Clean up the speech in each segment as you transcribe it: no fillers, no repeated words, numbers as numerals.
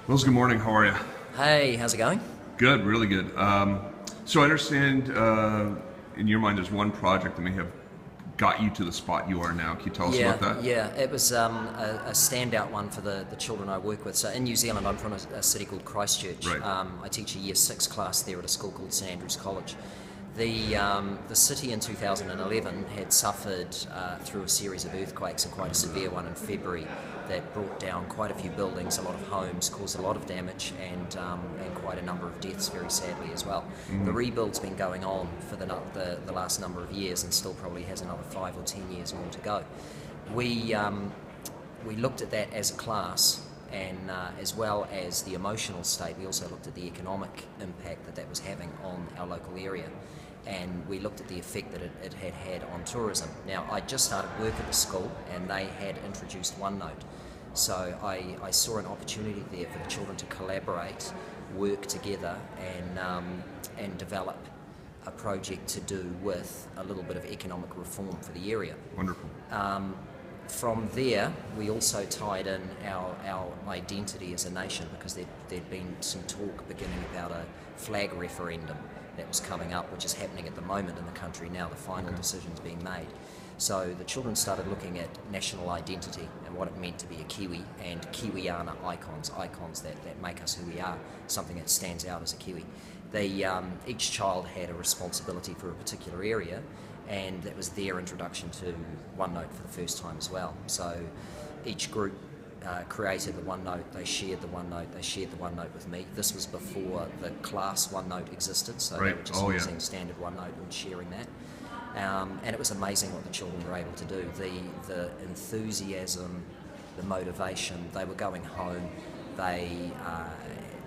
Wilj, good morning. How are you? Hey, how's it going? Good, really good. So I understand in your mind there's one project that may have got you to the spot you are now. Can you tell us about that? Yeah. It was a standout one for the children I work with. So in New Zealand, I'm from a city called Christchurch. Right. I teach a Year 6 class there at a school called St Andrews College. The city in 2011 had suffered through a series of earthquakes, and quite a severe one in February, that brought down quite a few buildings, a lot of homes, caused a lot of damage, and quite a number of deaths, very sadly as well. The rebuild's been going on for the last number of years, and still probably has another 5 or 10 years more to go. We looked at that as a class, and as well as the emotional state. We also looked at the economic impact that was having on our local area, and we looked at the effect that it had had on tourism. Now, I just started work at the school, and they had introduced OneNote, so I saw an opportunity there for the children to collaborate, work together, and develop a project to do with a little bit of economic reform for the area. Wonderful. From there, we also tied in our identity as a nation, because there'd been some talk beginning about a flag referendum that was coming up, which is happening at the moment in the country now. The final decision's being made. So the children started looking at national identity and what it meant to be a Kiwi, and Kiwiana icons that make us who we are, something that stands out as a Kiwi. Each child had a responsibility for a particular area, and that was their introduction to OneNote for the first time as well. So each group created the OneNote, they shared the OneNote with me. This was before the class OneNote existed, so they were just using standard OneNote and sharing that. And it was amazing what the children were able to do. The enthusiasm, the motivation. They were going home. They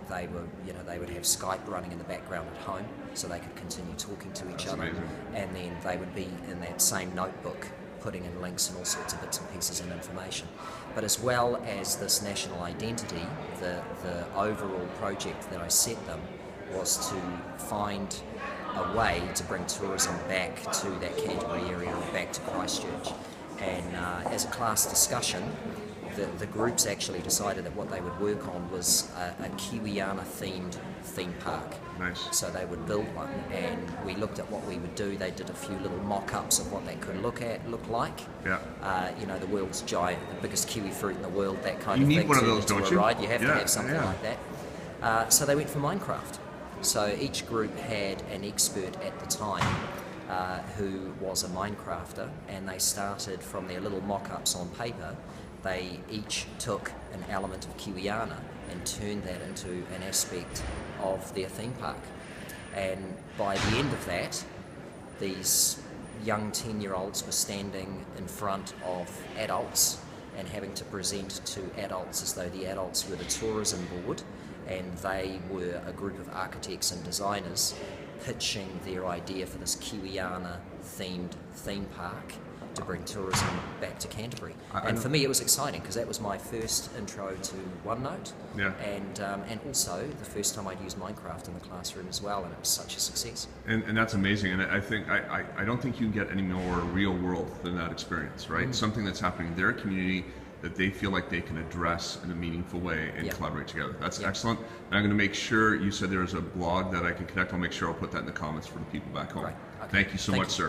would have Skype running in the background at home, so they could continue talking to each other. Amazing. And then they would be in that same notebook, putting in links and all sorts of bits and pieces and information. But as well as this national identity, the overall project that I set them was to find a way to bring tourism back to that Canterbury area or back to Christchurch. And as a class discussion, the groups actually decided that what they would work on was a Kiwiana themed theme park. Nice. So they would build one, and we looked at what we would do. They did a few little mock-ups of what that could look like. Yeah. The world's giant, the biggest kiwi fruit in the world, that kind of thing. You need one of those, don't you? Ride. You have to have something like that. So they went for Minecraft. So each group had an expert at the time who was a Minecrafter, and they started from their little mock-ups on paper. They each took an element of Kiwiana and turned that into an aspect of their theme park. And by the end of that, these young 10-year-olds were standing in front of adults and having to present to adults as though the adults were the tourism board, and they were a group of architects and designers pitching their idea for this Kiwiana themed theme park to bring tourism back to Canterbury. And for me it was exciting, because that was my first intro to OneNote, and also the first time I'd used Minecraft in the classroom as well, and it was such a success. And that's amazing, and I think I don't think you can get any more real world than that experience, right? Something that's happening in their community that they feel like they can address in a meaningful way and collaborate together. That's excellent. And I'm going to make sure, you said there is a blog that I can connect. I'll make sure I'll put that in the comments for the people back home. Great. Okay. Thank you so much, sir.